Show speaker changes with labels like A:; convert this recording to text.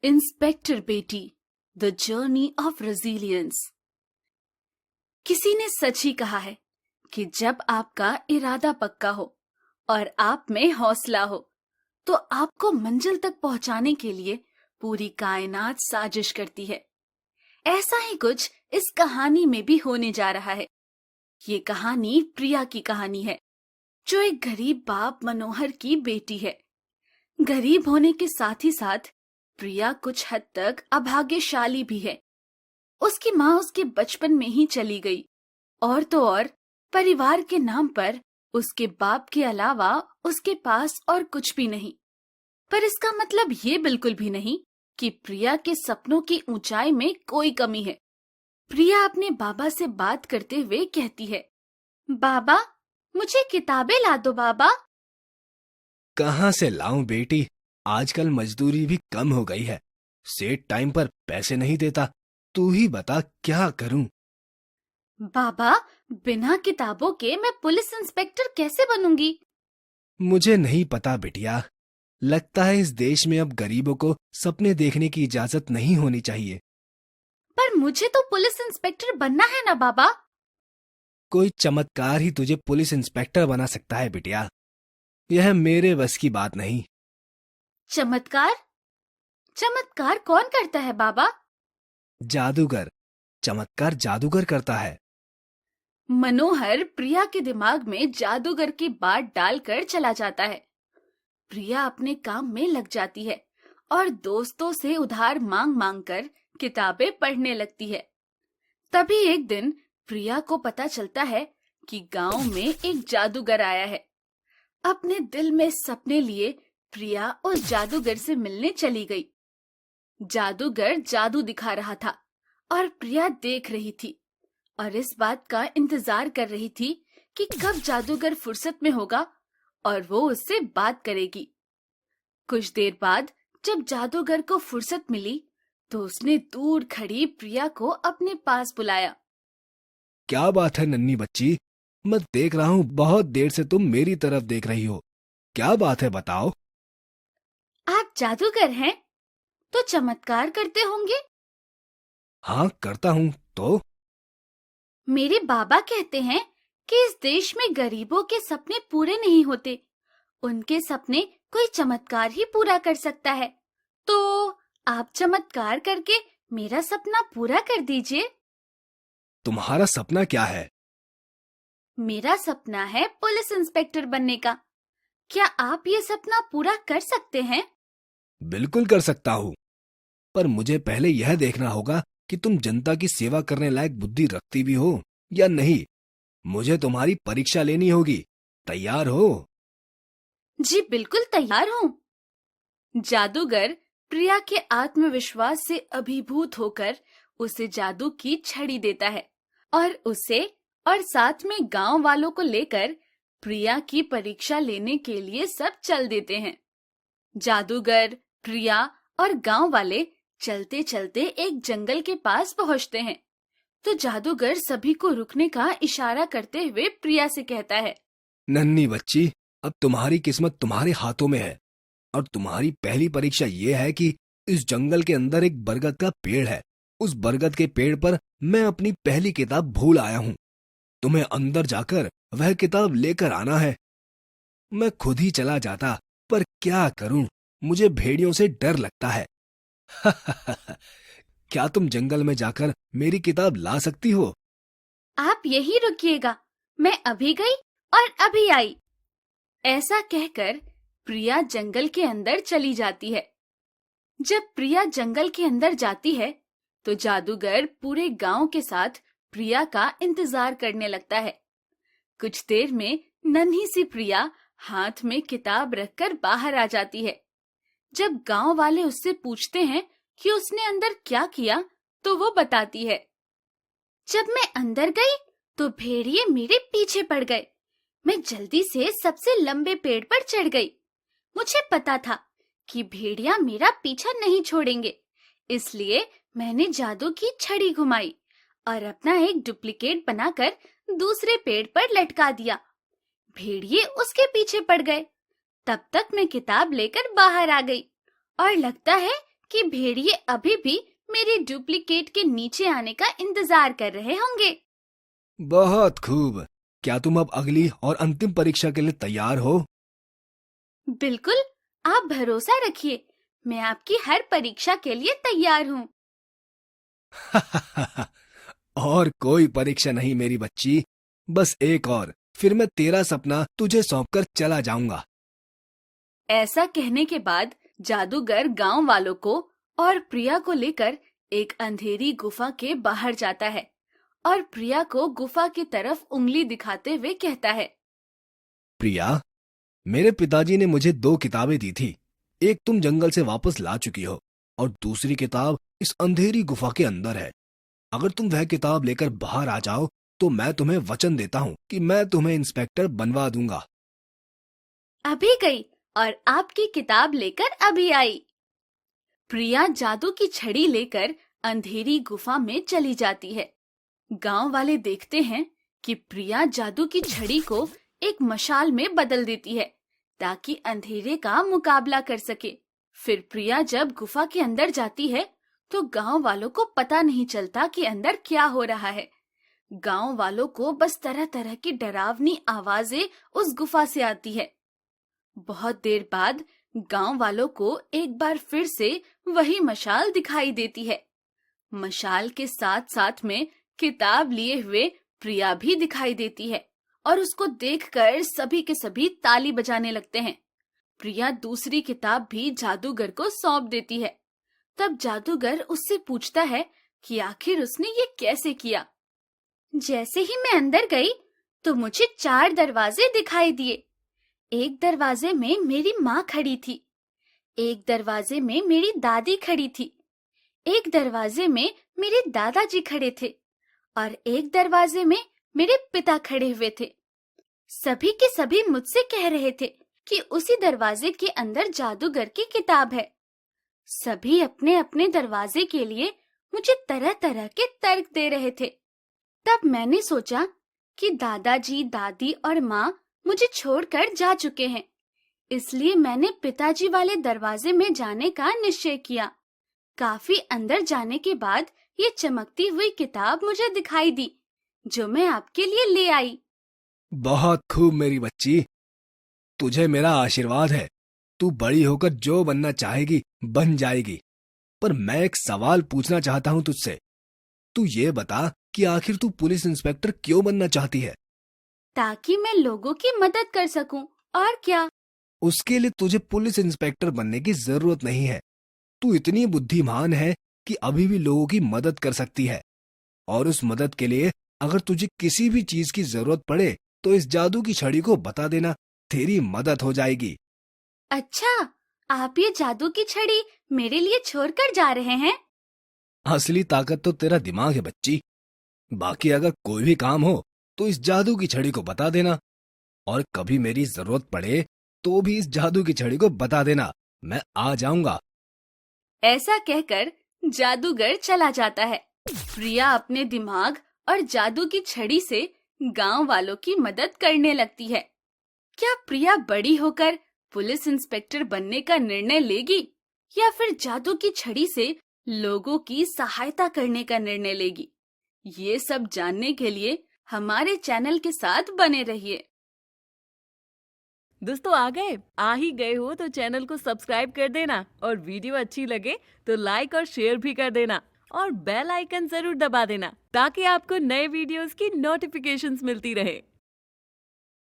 A: Inspector बेटी, the journey of resilience. किसी ने सच ही कहा है कि जब आपका इरादा पक्का हो और आप में हौसला हो, तो आपको मंजिल तक पहुंचाने के लिए पूरी कायनात साजिश करती है। ऐसा ही कुछ इस कहानी में भी होने जा रहा है। ये कहानी प्रिया की कहानी है, जो एक गरीब बाप मनोहर की बेटी है। गरीब होने के साथ ही साथ प्रिया कुछ हद तक अभाग्यशाली भी है। उसकी माँ उसके बचपन में ही चली गई, और तो और परिवार के नाम पर उसके बाप के अलावा उसके पास और कुछ भी नहीं। पर इसका मतलब ये बिल्कुल भी नहीं कि प्रिया के सपनों की ऊंचाई में कोई कमी है। प्रिया अपने बाबा से बात करते हुए कहती है, बाबा, मुझे किताबें ला दो बाबा।
B: कहाँ से लाऊं बेटी, आजकल मजदूरी भी कम हो गई है। सेठ टाइम पर पैसे नहीं देता। तू ही बता क्या करूं।
A: बाबा, बिना किताबों के मैं पुलिस इंस्पेक्टर कैसे बनूंगी?
B: मुझे नहीं पता बिटिया, लगता है इस देश में अब गरीबों को सपने देखने की इजाजत नहीं होनी चाहिए।
A: पर मुझे तो पुलिस इंस्पेक्टर बनना है ना बाबा।
B: कोई चमत्कार ही तुझे पुलिस इंस्पेक्टर बना सकता है बिटिया, यह मेरे बस की बात नहीं।
A: चमत्कार? चमत्कार कौन करता है बाबा?
B: जादूगर। चमत्कार जादूगर करता है।
A: मनोहर प्रिया के दिमाग में जादूगर की बात डालकर चला जाता है। प्रिया अपने काम में लग जाती है और दोस्तों से उधार मांग मांग कर किताबें पढ़ने लगती है। तभी एक दिन प्रिया को पता चलता है कि गांव में एक जादूगर आया है। अपने दिल में सपने लिए प्रिया उस जादूगर से मिलने चली गई। जादूगर जादू दिखा रहा था और प्रिया देख रही थी और इस बात का इंतजार कर रही थी कि कब जादूगर फुर्सत में होगा और वो उससे बात करेगी। कुछ देर बाद जब जादूगर को फुर्सत मिली तो उसने दूर खड़ी प्रिया को अपने पास बुलाया।
B: क्या बात है नन्ही बच्ची, मैं देख रहा हूँ बहुत देर से तुम मेरी तरफ देख रही हो। क्या बात है बताओ।
A: आप जादूगर हैं तो चमत्कार करते होंगे।
B: हाँ करता हूँ तो।
A: मेरे बाबा कहते हैं कि इस देश में गरीबों के सपने पूरे नहीं होते, उनके सपने कोई चमत्कार ही पूरा कर सकता है। तो आप चमत्कार करके मेरा सपना पूरा कर दीजिए।
B: तुम्हारा सपना क्या है?
A: मेरा सपना है पुलिस इंस्पेक्टर बनने का। क्या आप ये सपना पूरा कर सकते हैं?
B: बिल्कुल कर सकता हूँ, पर मुझे पहले यह देखना होगा कि तुम जनता की सेवा करने लायक बुद्धि रखती भी हो या नहीं। मुझे तुम्हारी परीक्षा लेनी होगी। तैयार हो?
A: जी बिल्कुल तैयार हूँ। जादूगर प्रिया के आत्मविश्वास से अभिभूत होकर उसे जादू की छड़ी देता है और उसे और साथ में गांव वालों को लेकर प्रिया की परीक्षा लेने के लिए सब चल देते हैं। जादूगर, प्रिया और गांव वाले चलते चलते एक जंगल के पास पहुंचते हैं। तो जादूगर सभी को रुकने का इशारा करते हुए प्रिया से कहता है,
B: नन्ही बच्ची, अब तुम्हारी किस्मत तुम्हारे हाथों में है और तुम्हारी पहली परीक्षा ये है कि इस जंगल के अंदर एक बरगद का पेड़ है। उस बरगद के पेड़ पर मैं अपनी पहली किताब भूल आया हूँ। तुम्हें अंदर जाकर वह किताब लेकर आना है। मैं खुद ही चला जाता, पर क्या करूं, मुझे भेड़ियों से डर लगता है। क्या तुम जंगल में जाकर मेरी किताब ला सकती हो?
A: आप यही रुकिएगा, मैं अभी गई और अभी आई। ऐसा कहकर प्रिया जंगल के अंदर चली जाती है। जब प्रिया जंगल के अंदर जाती है तो जादूगर पूरे गांव के साथ प्रिया का इंतजार करने लगता है। कुछ देर में नन्ही सी प्रिया हाथ में किताब रखकर बाहर आ जाती है। जब गांव वाले उससे पूछते हैं कि उसने अंदर क्या किया, तो वो बताती है, जब मैं अंदर गई तो भेड़िए मेरे पीछे पड़ गए। मैं जल्दी से सबसे लंबे पेड़ पर चढ़ गई। मुझे पता था कि भेड़िया मेरा पीछा नहीं छोड़ेंगे, इसलिए मैंने जादू की छड़ी घुमाई और अपना एक डुप्लीकेट बनाकर दूसरे पेड़ पर लटका दिया। भेड़िए उसके पीछे पड़ गए। तब तक मैं किताब लेकर बाहर आ गई और लगता है कि भेड़िए अभी भी मेरे डुप्लीकेट के नीचे आने का इंतजार कर रहे होंगे।
B: बहुत खूब। क्या तुम अब अगली और अंतिम परीक्षा के लिए तैयार हो?
A: बिल्कुल, आप भरोसा रखिए, मैं आपकी हर परीक्षा के लिए तैयार हूँ।
B: और कोई परीक्षा नहीं मेरी बच्ची, बस एक और, फिर मैं तेरा सपना तुझे सौंपकर चला जाऊंगा।
A: ऐसा कहने के बाद जादूगर गांव वालों को और प्रिया को लेकर एक अंधेरी गुफा के बाहर जाता है और प्रिया को गुफा की तरफ उंगली दिखाते हुए कहता है,
B: प्रिया, मेरे पिताजी ने मुझे 2 किताबें दी थी। एक तुम जंगल से वापस ला चुकी हो और दूसरी किताब इस अंधेरी गुफा के अंदर है। अगर तुम वह किताब लेकर बाहर आ जाओ तो मैं तुम्हें वचन देता हूँ कि मैं तुम्हें इंस्पेक्टर बनवा दूंगा।
A: अभी गई और आपकी किताब लेकर अभी आई। प्रिया जादू की छड़ी लेकर अंधेरी गुफा में चली जाती है। गांव वाले देखते हैं कि प्रिया जादू की छड़ी को एक मशाल में बदल देती है ताकि अंधेरे का मुकाबला कर सके। फिर प्रिया जब गुफा के अंदर जाती है तो गांव वालों को पता नहीं चलता कि अंदर क्या हो रहा है। गांव वालों को बस तरह तरह की डरावनी आवाजें उस गुफा से आती है। बहुत देर बाद गांव वालों को एक बार फिर से वही मशाल दिखाई देती है। मशाल के साथ साथ में किताब लिए हुए प्रिया भी दिखाई देती है और उसको देखकर सभी के सभी ताली बजाने लगते हैं। प्रिया दूसरी किताब भी जादूगर को सौंप देती है। तब जादूगर उससे पूछता है कि आखिर उसने ये कैसे किया। जैसे ही मैं अंदर गई तो मुझे 4 दरवाजे दिखाई दिए। एक दरवाजे में मेरी माँ खड़ी थी, एक दरवाजे में मेरी दादी खड़ी थी, एक दरवाजे में मेरे दादाजी खड़े थे और एक दरवाजे में मेरे पिता खड़े हुए थे। सभी के सभी मुझसे कह रहे थे कि उसी दरवाजे के अंदर जादूगर की किताब है। सभी अपने अपने दरवाजे के लिए मुझे तरह तरह के तर्क दे रहे थे। तब मैंने सोचा कि दादाजी, दादी और माँ मुझे छोड़कर जा चुके हैं, इसलिए मैंने पिताजी वाले दरवाजे में जाने का निश्चय किया। काफी अंदर जाने के बाद ये चमकती हुई किताब मुझे दिखाई दी, जो मैं आपके लिए ले आई।
B: बहुत खूब मेरी बच्ची, तुझे मेरा आशीर्वाद है। तू बड़ी होकर जो बनना चाहेगी बन जाएगी। पर मैं एक सवाल पूछना चाहता हूँ तुझसे। तू ये बता कि आखिर तू पुलिस इंस्पेक्टर क्यों बनना चाहती है?
A: ताकि मैं लोगों की मदद कर सकूं, और क्या।
B: उसके लिए तुझे पुलिस इंस्पेक्टर बनने की जरूरत नहीं है। तू इतनी बुद्धिमान है कि अभी भी लोगों की मदद कर सकती है। और उस मदद के लिए अगर तुझे किसी भी चीज की जरूरत पड़े तो इस जादू की छड़ी को बता देना, तेरी मदद हो जाएगी।
A: अच्छा, आप ये जादू की छड़ी मेरे लिए छोड़कर जा रहे हैं?
B: असली ताकत तो तेरा दिमाग है बच्ची। बाकी अगर कोई भी काम हो तो इस जादू की छड़ी को बता देना, और कभी मेरी जरूरत पड़े तो भी इस जादू की छड़ी को बता देना, मैं आ जाऊंगा।
A: ऐसा कहकर जादूगर चला जाता है। प्रिया अपने दिमाग और जादू की छड़ी से गांव वालों की मदद करने लगती है। क्या प्रिया बड़ी होकर पुलिस इंस्पेक्टर बनने का निर्णय लेगी या फिर जादू की छड़ी से लोगों की सहायता करने का निर्णय लेगी? ये सब जानने के लिए हमारे चैनल के साथ बने रहिए।
C: दोस्तों आ ही गए हो तो चैनल को सब्सक्राइब कर देना और वीडियो अच्छी लगे तो लाइक और शेयर भी कर देना और बेल आइकन जरूर दबा देना ताकि आपको नए वीडियोस की नोटिफिकेशंस मिलती रहे।